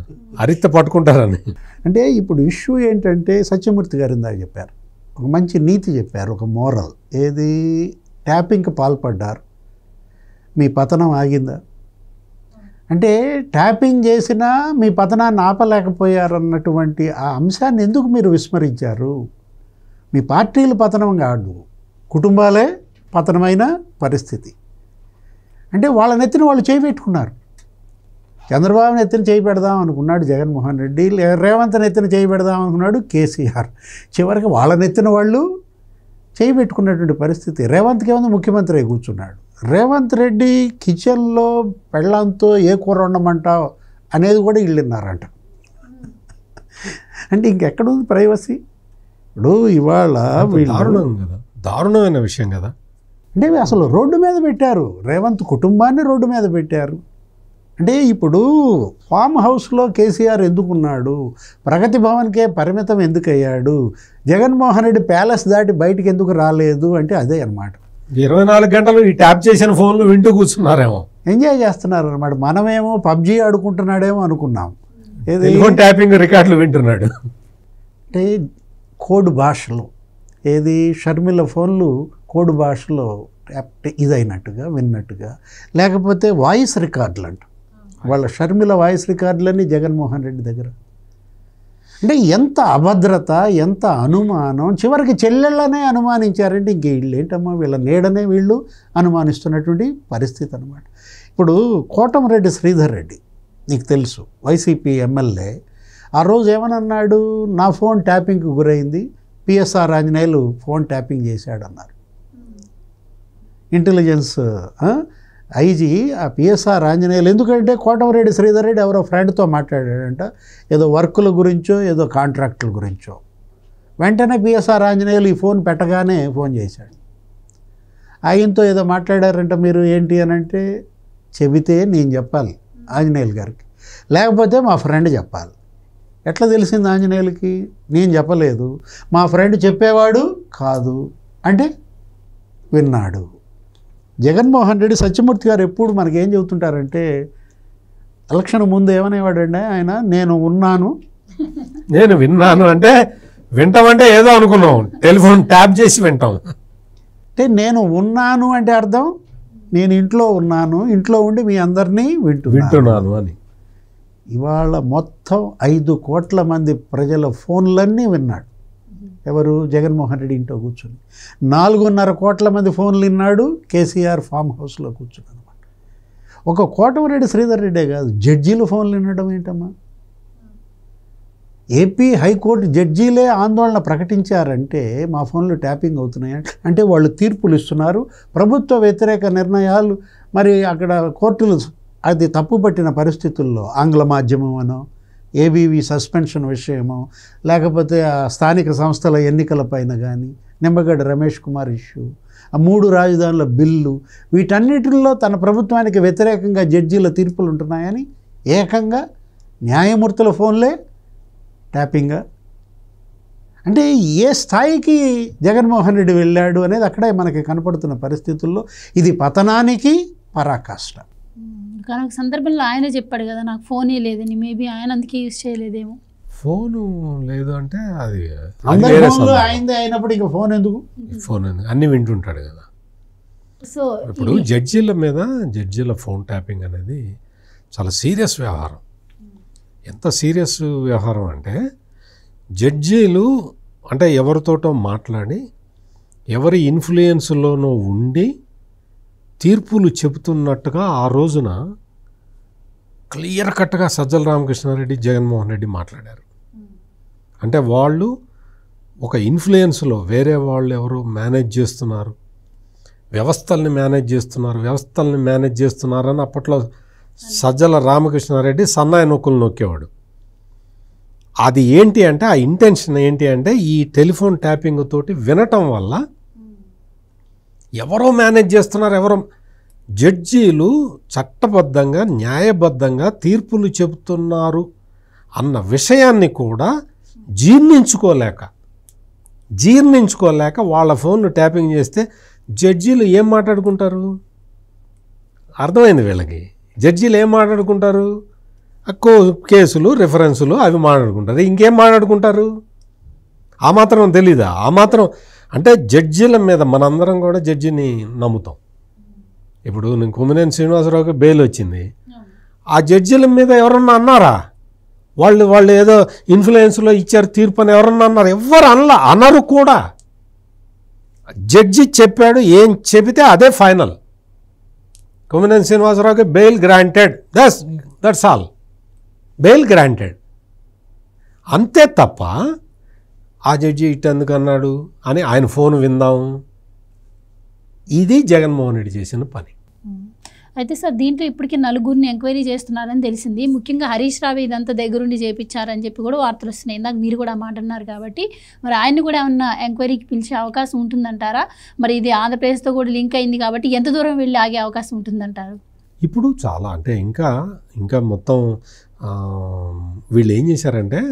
అరిస్తే పట్టుకుంటారని. అంటే ఇప్పుడు ఇష్యూ ఏంటంటే సత్యమూర్తి గారు ఇందాక చెప్పారు, ఒక మంచి నీతి చెప్పారు, ఒక మోరల్. ఏది? ట్యాపింగ్కి పాల్పడ్డారు, మీ పతనం ఆగిందా? అంటే ట్యాపింగ్ చేసినా మీ పతనాన్ని ఆపలేకపోయారన్నటువంటి ఆ అంశాన్ని ఎందుకు మీరు విస్మరించారు? మీ పార్టీలు పతనం కాదు, కుటుంబాలే పతనమైన పరిస్థితి. అంటే వాళ్ళ నెత్తిన వాళ్ళు చేయి పెట్టుకున్నారు. చంద్రబాబు నెత్తిన చేయి పెడదాం అనుకున్నాడు జగన్మోహన్ రెడ్డి, రేవంత్ నెత్తిన చేయి పెడదాం అనుకున్నాడు కేసీఆర్. చివరికి వాళ్ళ నెత్తిన వాళ్ళు చేయి పెట్టుకున్నటువంటి పరిస్థితి. రేవంత్కి ఏముంది, ముఖ్యమంత్రి అయి కూర్చున్నాడు. రేవంత్ రెడ్డి కిచెన్లో పెళ్ళంతో ఏ కూర వండమంటావు అనేది కూడా ఇళ్ళిన్నారంట. అంటే ఇంకెక్కడుంది ప్రైవసీ? ఇప్పుడు ఇవాళ దారుణం కదా, దారుణమైన విషయం కదా. అంటే అసలు రోడ్డు మీద పెట్టారు, రేవంత్ కుటుంబాన్ని రోడ్డు మీద పెట్టారు. అంటే ఇప్పుడు ఫామ్ హౌస్లో కేసీఆర్ ఎందుకున్నాడు, ప్రగతి భవన్కే పరిమితం ఎందుకు అయ్యాడు, జగన్మోహన్ రెడ్డి ప్యాలెస్ దాటి బయటికి ఎందుకు రాలేదు అంటే అదే అన్నమాట. 24 గంటలు ఈ ట్యాప్ చేసిన ఫోన్లు వింటూ కూర్చున్నారేమో, ఎంజాయ్ చేస్తున్నారు అన్నమాట. మనమేమో పబ్జీ ఆడుకుంటున్నాడేమో అనుకున్నాం, ఏది ట్యాపింగ్ రికార్డులు వింటున్నాడు. అంటే కోడ్ భాషలో, ఏది షర్మిల ఫోన్లు కోడ్ భాషలో ఇదైనట్టుగా విన్నట్టుగా, లేకపోతే వాయిస్ రికార్డులు అంట, వాళ్ళ షర్మిల వాయిస్ రికార్డులన్నీ జగన్మోహన్ రెడ్డి దగ్గర. అంటే ఎంత అభద్రత, ఎంత అనుమానం. చివరికి చెల్లెళ్ళనే అనుమానించారంటే ఇంక వీళ్ళు ఏంటమ్మా, వీళ్ళ నీడనే వీళ్ళు అనుమానిస్తున్నటువంటి పరిస్థితి అనమాట. ఇప్పుడు కోటమిరెడ్డి శ్రీధర్ రెడ్డి నీకు తెలుసు, వైసీపీ ఎమ్మెల్యే, ఆ రోజు ఏమనన్నాడు, నా ఫోన్ ట్యాపింగ్కి గురైంది, పిఎస్ఆర్ ఆంజనేయులు ఫోన్ ట్యాపింగ్ చేశాడన్నారు. ఇంటెలిజెన్స్ ఐజీ ఆ పిఎస్ఆర్ ఆంజనేయులు, ఎందుకంటే కోటమిరెడ్డి శ్రీధర్ రెడ్డి ఎవరో ఫ్రెండ్తో మాట్లాడాడంట, ఏదో వర్కుల గురించో ఏదో కాంట్రాక్టుల గురించో. వెంటనే పిఎస్ఆర్ ఆంజనేయులు ఈ ఫోన్ పెట్టగానే ఫోన్ చేశాడు. ఆయనతో ఏదో మాట్లాడారంట, మీరు ఏంటి అని అంటే చెబితే నేను చెప్పాలి ఆంజనేయులు గారికి, లేకపోతే మా ఫ్రెండ్ చెప్పాలి. ఎట్లా తెలిసింది ఆంజనేయులకి? నేను చెప్పలేదు, మా ఫ్రెండ్ చెప్పేవాడు కాదు అంటే విన్నాడు. జగన్మోహన్ రెడ్డి, సత్యమూర్తి గారు ఎప్పుడు మనకేం చెబుతుంటారంటే, ఎలక్షన్ ముందు ఏమనేవాడండి ఆయన, నేను ఉన్నాను, నేను విన్నాను అంటే వింటామంటే ఏదో అనుకున్నాం, టెలిఫోన్ ట్యాప్ చేసి వింటాం. అంటే నేను ఉన్నాను అంటే అర్థం నేను ఇంట్లో ఉన్నాను, ఇంట్లో ఉండి మీ అందరినీ వింటున్నాను అని. ఇవాళ మొత్తం 5 కోట్ల మంది ప్రజల ఫోన్లన్నీ విన్నాడు. ఎవరు? జగన్మోహన్ రెడ్డి ఇంట్లో కూర్చొని. 4.5 కోట్ల మంది ఫోన్లు విన్నాడు కేసీఆర్ ఫామ్ హౌస్లో కూర్చుని అనమాట. ఒక కోటమిరెడ్డి శ్రీధర్ రెడ్డే కాదు, జడ్జీలు ఫోన్లు వినడం ఏంటమ్మా? ఏపీ హైకోర్టు జడ్జీలే ఆందోళన ప్రకటించారంటే మా ఫోన్లు ట్యాపింగ్ అవుతున్నాయి అంటే వాళ్ళు తీర్పులు ఇస్తున్నారు, ప్రభుత్వ వ్యతిరేక నిర్ణయాలు మరి అక్కడ కోర్టులు అది తప్పుపట్టిన పరిస్థితుల్లో ఆంగ్ల మాధ్యమం అనో, ఏబీవీ సస్పెన్షన్ విషయమో, లేకపోతే ఆ స్థానిక సంస్థల ఎన్నికల పైన కానీ, నిమ్మగడ్డ రమేష్ కుమార్ ఇష్యూ, ఆ 3 రాజధానుల బిల్లు, వీటన్నిటిలో తన ప్రభుత్వానికి వ్యతిరేకంగా జడ్జీల తీర్పులు ఉంటున్నాయని ఏకంగా న్యాయమూర్తుల ఫోన్లే ట్యాపింగా. అంటే ఏ స్థాయికి జగన్మోహన్ రెడ్డి వెళ్ళాడు అనేది అక్కడే మనకి కనపడుతున్న పరిస్థితుల్లో ఇది పతనానికి పరాకాష్ట. కానీ ఒక సందర్భంలో ఆయన చెప్పాడు కదా, నాకు ఫోనే లేదని. మేబీ ఆయన అందుకే యూజ్ చేయలేదేమో. ఫోను లేదు అంటే అది అందరి ఫోన్లు ఆయనదే అయినప్పుడు ఇంకా ఫోన్ ఎందుకు? ఫోన్ ఎందుకు అన్నీ వింటుంటాడు కదా. సో ఇప్పుడు జడ్జీల ఫోన్ ట్యాపింగ్ అనేది చాలా సీరియస్ వ్యవహారం. ఎంత సీరియస్ వ్యవహారం అంటే జడ్జీలు అంటే ఎవరితోటో మాట్లాడి ఎవరి ఇన్ఫ్లుయెన్స్లోనో ఉండి తీర్పులు చెబుతున్నట్టుగా ఆ రోజున క్లియర్ కట్గా సజ్జల రామకృష్ణారెడ్డి, జగన్మోహన్ రెడ్డి మాట్లాడారు. అంటే వాళ్ళు ఒక ఇన్ఫ్లుయెన్స్లో వేరే వాళ్ళు ఎవరు మేనేజ్ చేస్తున్నారు, వ్యవస్థల్ని మేనేజ్ చేస్తున్నారని అప్పట్లో సజ్జల రామకృష్ణారెడ్డి సన్నాయి నొక్కులు నొక్కేవాడు. అది ఏంటి అంటే ఆ ఇంటెన్షన్ ఏంటి అంటే ఈ టెలిఫోన్ ట్యాపింగ్ తోటి వినటం వల్ల ఎవరో మేనేజ్ చేస్తున్నారు, జడ్జీలు చట్టబద్ధంగా న్యాయబద్ధంగా తీర్పులు చెబుతున్నారు అన్న విషయాన్ని కూడా జీర్ణించుకోలేక వాళ్ళ ఫోన్లు ట్యాపింగ్ చేస్తే జడ్జీలు ఏం మాట్లాడుకుంటారు? అర్థమైంది వీళ్ళకి. జడ్జీలు ఏం మాట్లాడుకుంటారు? కేసులు, రిఫరెన్సులు అవి మాట్లాడుకుంటారు. ఇంకేం మాట్లాడుకుంటారు? ఆ మాత్రం తెలీదా? ఆ మాత్రం అంటే జడ్జీల మీద మనందరం కూడా జడ్జిని నమ్ముతాం. ఇప్పుడు నేను కొమ్మినేని శ్రీనివాసరావుకి బెయిల్ వచ్చింది, ఆ జడ్జీల మీద ఎవరన్నా అన్నారా? వాళ్ళు ఏదో ఇన్ఫ్లుయెన్స్లో ఇచ్చారు తీర్పు అని ఎవరన్నా అన్నారు? ఎవరు అనరు కూడా. జడ్జి చెప్పాడు, ఏం చెబితే అదే ఫైనల్. కొమ్మినేని శ్రీనివాసరావుకి bail granted, that's all, bail granted. అంతే తప్ప ఆ జడ్జి ఇట్టెందుకు అన్నాడు అని ఆయన ఫోన్ విందాం, ఇది జగన్మోహన్ రెడ్డి చేసిన పని. అయితే సార్ దీంట్లో ఇప్పటికీ 4గురిని ఎంక్వైరీ చేస్తున్నారని తెలిసింది. ముఖ్యంగా హరీష్ రావు ఇదంతా దగ్గరుండి చేయించారని చెప్పి కూడా వార్తలు వస్తున్నాయి. ఇందాక మీరు కూడా మాట అన్నారు కాబట్టి మరి ఆయన్ని కూడా ఏమన్నా ఎంక్వైరీకి పిలిచే అవకాశం ఉంటుందంటారా? మరి ఇది ఆంధ్రప్రదేశ్తో కూడా లింక్ అయింది కాబట్టి ఎంత దూరం వెళ్ళి ఆగే అవకాశం ఉంటుందంటారు? ఇప్పుడు చాలా అంటే ఇంకా మొత్తం వీళ్ళు ఏం చేశారంటే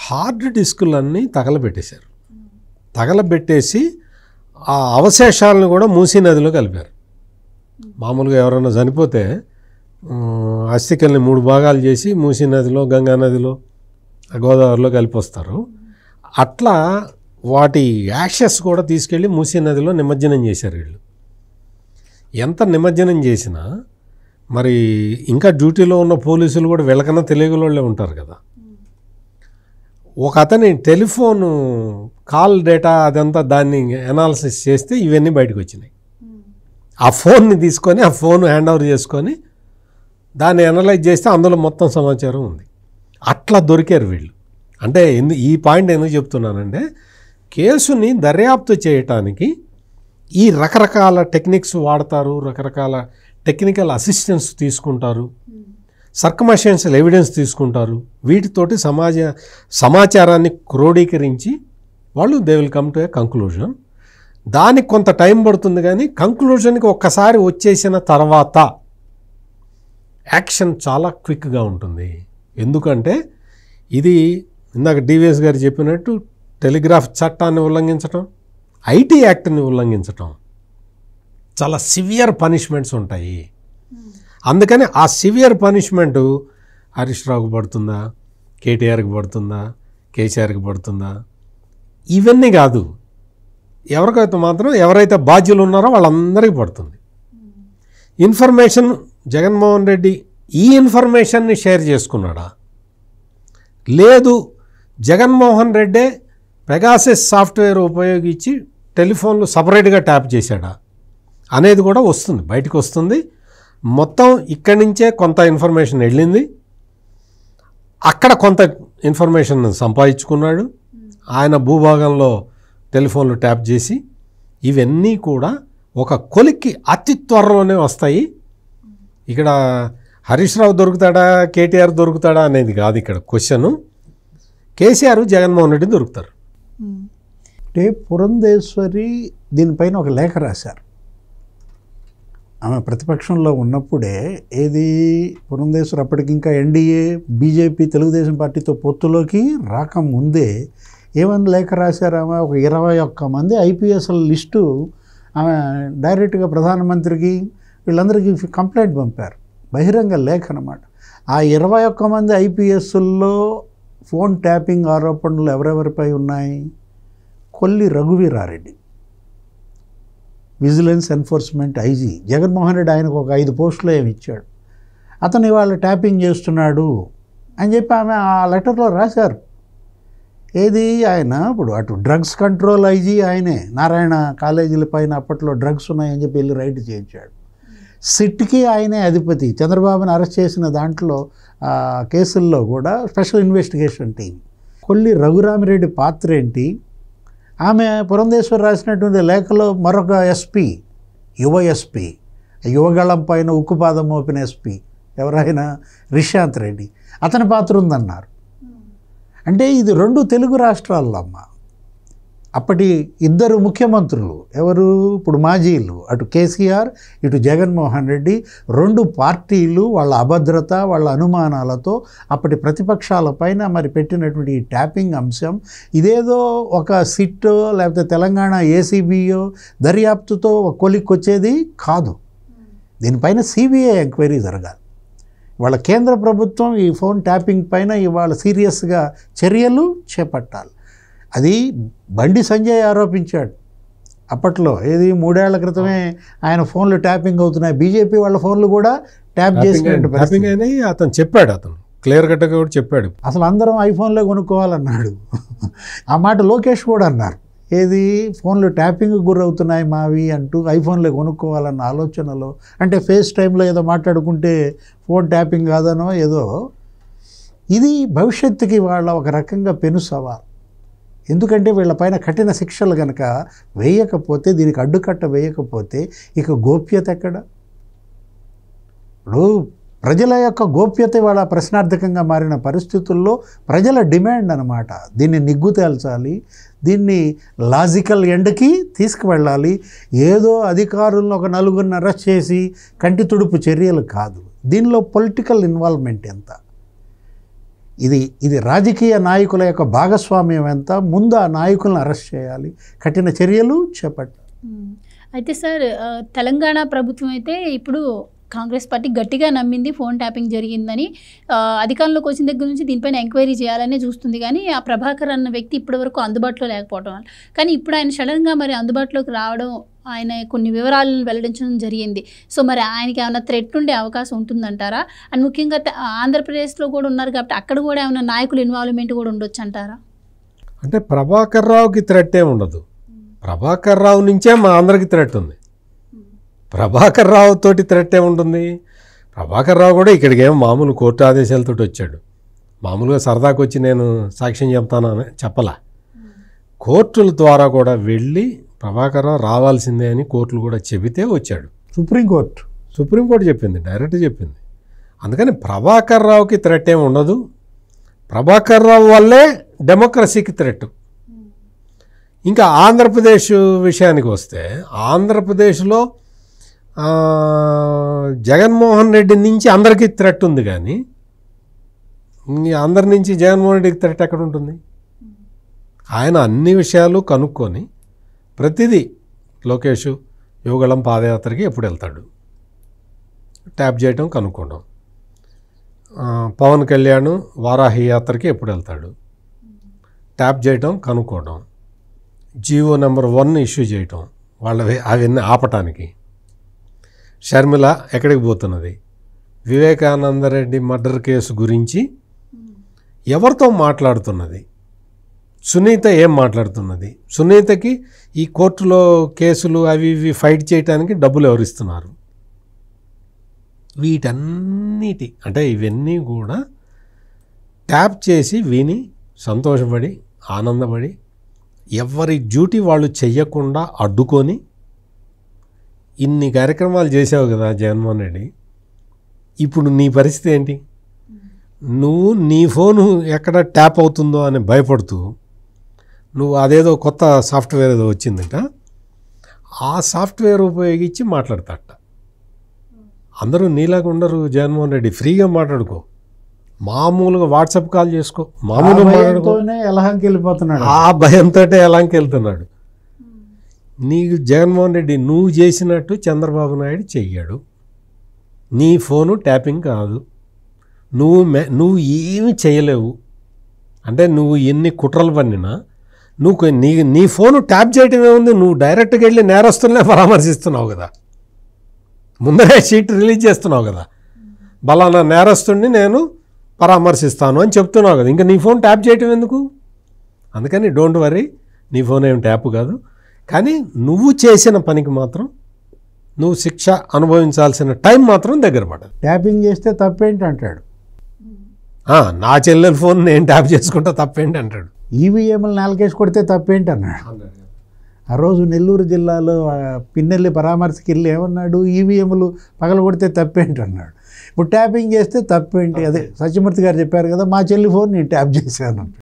హార్డ్ డిస్కులన్నీ తగలబెట్టేసి ఆ అవశేషాలను కూడా మూసీ నదిలో కలిపారు. మామూలుగా ఎవరైనా చనిపోతే అస్థికల్ని 3 భాగాలు చేసి మూసీ నదిలో, గంగా నదిలో, గోదావరిలో కలిపొస్తారు. అట్లా వాటి యాషెస్ కూడా తీసుకెళ్ళి మూసీ నదిలో నిమజ్జనం చేశారు వీళ్ళు. ఎంత నిమజ్జనం చేసినా మరి ఇంకా డ్యూటీలో ఉన్న పోలీసులు కూడా వీళ్ళకన్నా తెలియగలే ఉంటారు కదా. ఒక అతని టెలిఫోను కాల్ డేటా అదంతా దాన్ని అనాలిసిస్ చేస్తే ఇవన్నీ బయటకు వచ్చినాయి. ఆ ఫోన్ని తీసుకొని ఆ ఫోన్ హ్యాండ్ ఓవర్ చేసుకొని దాన్ని అనలైజ్ చేస్తే అందులో మొత్తం సమాచారం ఉంది. అట్లా దొరికారు వీళ్ళు. అంటే ఈ పాయింట్ ఎందుకు చెప్తున్నానంటే కేసుని దర్యాప్తు చేయటానికి ఈ రకరకాల టెక్నిక్స్ వాడతారు, రకరకాల టెక్నికల్ అసిస్టెన్స్ తీసుకుంటారు, సర్కమస్టెన్షియల్ ఎవిడెన్స్ తీసుకుంటారు. వీటితోటి సమాచారాన్ని క్రోడీకరించి వాళ్ళు they will come to a conclusion. దానికి కొంత టైం పడుతుంది, కానీ కంక్లూజన్కి ఒక్కసారి వచ్చేసిన తర్వాత యాక్షన్ చాలా క్విక్గా ఉంటుంది. ఎందుకంటే ఇది ఇందాక డివిఎస్ గారు చెప్పినట్టు టెలిగ్రాఫ్ చట్టాన్ని ఉల్లంఘించటం, ఐటీ యాక్ట్ని ఉల్లంఘించటం, చాలా సివియర్ పనిష్మెంట్స్ ఉంటాయి. అందుకని ఆ సివియర్ పనిష్మెంటు హరీష్ రావుకి పడుతుందా, కేటీఆర్కి పడుతుందా, కేసీఆర్కి పడుతుందా, ఇవన్నీ కాదు. ఎవరికైతే మాత్రం ఎవరైతే బాధ్యులు ఉన్నారో వాళ్ళందరికీ పడుతుంది. ఇన్ఫర్మేషన్ జగన్మోహన్ రెడ్డి ఈ ఇన్ఫర్మేషన్ని షేర్ చేసుకున్నాడా, లేదు జగన్మోహన్ రెడ్డే పెగాసిస్ సాఫ్ట్వేర్ ఉపయోగించి టెలిఫోన్లు సపరేట్గా ట్యాప్ చేశాడా అనేది కూడా వస్తుంది, బయటకు వస్తుంది. మొత్తం ఇక్కడి నుంచే కొంత ఇన్ఫర్మేషన్ వెళ్ళింది, అక్కడ కొంత ఇన్ఫర్మేషన్ సంపాదించుకున్నాడు, ఆయన భూభాగంలో టెలిఫోన్లు ట్యాప్ చేసి. ఇవన్నీ కూడా ఒక కొలిక్కి అతి త్వరలోనే వస్తాయి. ఇక్కడ హరీష్ రావు దొరుకుతాడా, కేటీఆర్ దొరుకుతాడా అనేది కాదు ఇక్కడ క్వశ్చను. కేసీఆర్, జగన్మోహన్ రెడ్డి దొరుకుతారు. అంటే పురంధేశ్వరి దీనిపైన ఒక లేఖ రాశారు. ఆమె ప్రతిపక్షంలో ఉన్నప్పుడే ఏది పురంధేశ్వరి అప్పటికి ఇంకా ఎన్డీఏ బీజేపీ తెలుగుదేశం పార్టీతో పొత్తులోకి రాకముందే ఏమని లేఖ రాశారు? ఆమె ఒక 21 మంది ఐపీఎస్ల లిస్టు ఆమె డైరెక్ట్గా ప్రధానమంత్రికి వీళ్ళందరికీ కంప్లైంట్ పంపారు. బహిరంగ లేఖ అన్నమాట. ఆ 21 మంది ఐపీఎస్ల్లో ఫోన్ ట్యాపింగ్ ఆరోపణలు ఎవరెవరిపై ఉన్నాయి? Kolli Raghuveera Reddy, vigilance enforcement IG. Jaganmohan Reddy ఆయనకు ఒక 5 పోస్టులు ఏమి ఇచ్చాడు. అతను ఇవాళ ట్యాపింగ్ చేస్తున్నాడు అని చెప్పి ఆమె ఆ లెటర్లో రాశారు. ఏది ఆయన ఇప్పుడు అటు డ్రగ్స్ కంట్రోల్ ఐజీ ఆయనే, నారాయణ కాలేజీల పైన అప్పట్లో డ్రగ్స్ ఉన్నాయని చెప్పి వెళ్ళి రైడ్ చేయించాడు. సిట్కి ఆయనే అధిపతి. చంద్రబాబుని అరెస్ట్ చేసిన దాంట్లో కేసుల్లో కూడా special investigation team. Kolli Raghurami Reddy పాత్ర ఏంటి? ఆమె పురంధేశ్వరి రాసినటువంటి లేఖలో మరొక ఎస్పీ, యువ ఎస్పీ, యువగళం పైన ఉక్కుపాదం మోపిన ఎస్పీ ఎవరైనా రిషాంత్ రెడ్డి, అతని పాత్ర ఉందన్నారు. అంటే ఇది 2 తెలుగు రాష్ట్రాల్లో అమ్మ. అప్పటి 2 ముఖ్యమంత్రులు ఎవరు? ఇప్పుడు మాజీలు, అటు కేసీఆర్ ఇటు జగన్మోహన్ రెడ్డి. 2 పార్టీలు వాళ్ళ అభద్రత వాళ్ళ అనుమానాలతో అప్పటి ప్రతిపక్షాల పైన మరి పెట్టినటువంటి ఈ ట్యాపింగ్ అంశం ఇదేదో ఒక సిట్టో లేకపోతే తెలంగాణ ఏసీబీయో దర్యాప్తుతో ఒక కొలిక్కొచ్చేది కాదు. దీనిపైన సిబిఐ ఎంక్వైరీ జరగాలి. వాళ్ళ కేంద్ర ప్రభుత్వం ఈ ఫోన్ ట్యాపింగ్ పైన ఇవాళ సీరియస్గా చర్యలు చేపట్టాలి. అది బండి సంజయ్ ఆరోపించాడు అప్పట్లో. ఏది 3 ఏళ్ల క్రితమే ఆయన ఫోన్లు ట్యాపింగ్ అవుతున్నాయి, బీజేపీ వాళ్ళ ఫోన్లు కూడా ట్యాప్ చేసినట్టు అతను చెప్పాడు. అతను క్లియర్ కట్గా కూడా చెప్పాడు. అసలు అందరం ఐఫోన్లే కొనుక్కోవాలన్నాడు. ఆ మాట లోకేష్ కూడా అన్నారు. ఏది ఫోన్లు ట్యాపింగ్ గురవుతున్నాయి మావి అంటూ ఐఫోన్లే కొనుక్కోవాలన్న ఆలోచనలో, అంటే ఫేస్ టైంలో ఏదో మాట్లాడుకుంటే ఫోన్ ట్యాపింగ్ కాదనో ఏదో. ఇది భవిష్యత్తుకి వాళ్ళ ఒక రకంగా పెను సవాల్. ఎందుకంటే వీళ్ళపైన కఠిన శిక్షలు కనుక వేయకపోతే, దీనికి అడ్డుకట్ట వేయకపోతే ఇక గోప్యత ఎక్కడ? ఇప్పుడు ప్రజల యొక్క గోప్యత వాళ్ళ ప్రశ్నార్థకంగా మారిన పరిస్థితుల్లో ప్రజల డిమాండ్ అన్నమాట. దీన్ని నిగ్గు తేల్చాలి, దీన్ని లాజికల్ ఎండ్కి తీసుకువెళ్ళాలి. ఏదో అధికారులను ఒక 4గురిని అరెస్ట్ చేసి కంటి తుడుపు చర్యలు కాదు. దీనిలో పొలిటికల్ ఇన్వాల్వ్మెంట్ ఎంత? ఇది రాజకీయ నాయకుల యొక్క భాగస్వామ్యం ఎంత? ముందు ఆ నాయకులను అరెస్ట్ చేయాలి, కఠిన చర్యలు చేపట్టాలి. అయితే సార్, తెలంగాణ ప్రభుత్వం అయితే ఇప్పుడు కాంగ్రెస్ పార్టీ గట్టిగా నమ్మింది ఫోన్ ట్యాపింగ్ జరిగిందని. అధికారంలోకి వచ్చిన దగ్గర నుంచి దీనిపైన ఎంక్వైరీ చేయాలనే చూస్తుంది. కానీ ఆ ప్రభాకర్ అన్న వ్యక్తి ఇప్పటివరకు అందుబాటులో లేకపోవడం వల్ల, కానీ ఇప్పుడు ఆయన సడన్గా మరి అందుబాటులోకి రావడం, ఆయన కొన్ని వివరాలను వెల్లడించడం జరిగింది. సో మరి ఆయనకి ఏమైనా థ్రెట్ ఉండే అవకాశం ఉంటుందంటారా? అండ్ ముఖ్యంగా ఆంధ్రప్రదేశ్లో కూడా ఉన్నారు కాబట్టి అక్కడ కూడా ఏమైనా నాయకుల ఇన్వాల్వ్మెంట్ కూడా ఉండొచ్చు అంటారా? అంటే ప్రభాకర్ రావుకి థ్రెట్ ఏమి ఉండదు. ప్రభాకర్ రావు నుంచే మా అందరికి థ్రెట్ ఉంది. ప్రభాకర్ రావు తోటి థ్రెట్ ఏముంటుంది? ప్రభాకర్ రావు కూడా ఇక్కడికి ఏమో మామూలు కోర్టు ఆదేశాలతో వచ్చాడు. మామూలుగా సరదాకు వచ్చి నేను సాక్ష్యం చెప్తానని చెప్పలా. కోర్టుల ద్వారా కూడా వెళ్ళి ప్రభాకర్ రావు రావాల్సిందే అని కోర్టులు కూడా చెబితే వచ్చాడు. సుప్రీంకోర్టు చెప్పింది, డైరెక్ట్ చెప్పింది. అందుకని ప్రభాకర్ రావుకి థ్రెట్ ఏమి ఉండదు. ప్రభాకర్ రావు వల్లే డెమోక్రసీకి థ్రెట్. ఇంకా ఆంధ్రప్రదేశ్ విషయానికి వస్తే, ఆంధ్రప్రదేశ్లో జగన్మోహన్ రెడ్డి నుంచి అందరికీ థ్రెట్ ఉంది. కానీ అందరి నుంచి జగన్మోహన్ రెడ్డికి థ్రెట్ ఎక్కడ ఉంటుంది? ఆయన అన్ని విషయాలు కనుక్కొని ప్రతిదీ లోకేష్ యువగళం పాదయాత్రకి ఎప్పుడు వెళ్తాడు, ట్యాప్ చేయటం కనుక్కోవడం. పవన్ కళ్యాణ్ వారాహి యాత్రకి ఎప్పుడు వెళ్తాడు, ట్యాప్ చేయటం కనుక్కోవడం. జీవో నెంబర్ 1 ఇష్యూ చేయటం వాళ్ళవి అవన్నీ ఆపటానికి. షర్మిల ఎక్కడికి పోతున్నది, వివేకానందరెడ్డి మర్డర్ కేసు గురించి ఎవరితో మాట్లాడుతున్నది, సునీత ఏం మాట్లాడుతున్నది, సునీతకి ఈ కోర్టులో కేసులు అవి ఇవి ఫైట్ చేయడానికి డబ్బులు ఎవరిస్తున్నారు, వీటన్నిటి అంటే ఇవన్నీ కూడా ట్యాప్ చేసి విని సంతోషపడి ఆనందపడి ఎవరి డ్యూటీ వాళ్ళు చెయ్యకుండా అడ్డుకొని, ఇన్ని కార్యక్రమాలు చేసావు కదా జగన్మోహన్ రెడ్డి, ఇప్పుడు నీ పరిస్థితి ఏంటి? నువ్వు నీ ఫోను ఎక్కడ ట్యాప్ అవుతుందో అని భయపడుతూ నువ్వు అదేదో కొత్త సాఫ్ట్వేర్ ఏదో వచ్చిందంట, ఆ సాఫ్ట్వేర్ ఉపయోగించి మాట్లాడతాట. అందరూ నీలాగా ఉండరు జగన్మోహన్ రెడ్డి, ఫ్రీగా మాట్లాడుకో, మామూలుగా వాట్సాప్ కాల్ చేసుకో, మామూలుగా మాట్లాడుకో. ఎలాంకి వెళ్ళిపోతున్నాడు, ఆ భయంతో ఎలాంకి వెళ్తున్నాడు. నీకు జగన్మోహన్ రెడ్డి నువ్వు చేసినట్టు చంద్రబాబు నాయుడు చెయ్యాడు. నీ ఫోను ట్యాపింగ్ కాదు, నువ్వు ఏమి చేయలేవు. అంటే నువ్వు ఎన్ని కుట్రలు పన్నినా నీ ఫోను ట్యాప్ చేయటం ఏముంది, నువ్వు డైరెక్ట్గా వెళ్ళి నేరస్తులనే పరామర్శిస్తున్నావు కదా, ముందరే షీట్ రిలీజ్ చేస్తున్నావు కదా, బలానా నేరస్తుడిని నేను పరామర్శిస్తాను అని చెప్తున్నావు కదా, ఇంకా నీ ఫోన్ ట్యాప్ చేయటం ఎందుకు? అందుకని డోంట్ వరీ, నీ ఫోన్ ఏం ట్యాప్ కాదు. కానీ నువ్వు చేసిన పనికి మాత్రం నువ్వు శిక్ష అనుభవించాల్సిన టైం మాత్రం దగ్గర పడదు. ట్యాపింగ్ చేస్తే తప్పేంటి అంటాడు, నా చెల్లెల ఫోన్ నేను ట్యాప్ చేసుకుంటా తప్పేంటి అంటాడు. ఈవీఎంలు నాలుగేసి కొడితే తప్పేంటి అన్నాడు. ఆ రోజు నెల్లూరు జిల్లాలో పిన్నెల్లి పరామర్శకి వెళ్ళి ఏమన్నాడు, ఈవీఎంలు పగల కొడితే తప్పేంటి అన్నాడు. ఇప్పుడు ట్యాపింగ్ చేస్తే తప్పేంటి, అదే సత్యమూర్తి గారు చెప్పారు కదా, మా చెల్లి ఫోన్ నేను ట్యాప్ చేశాను.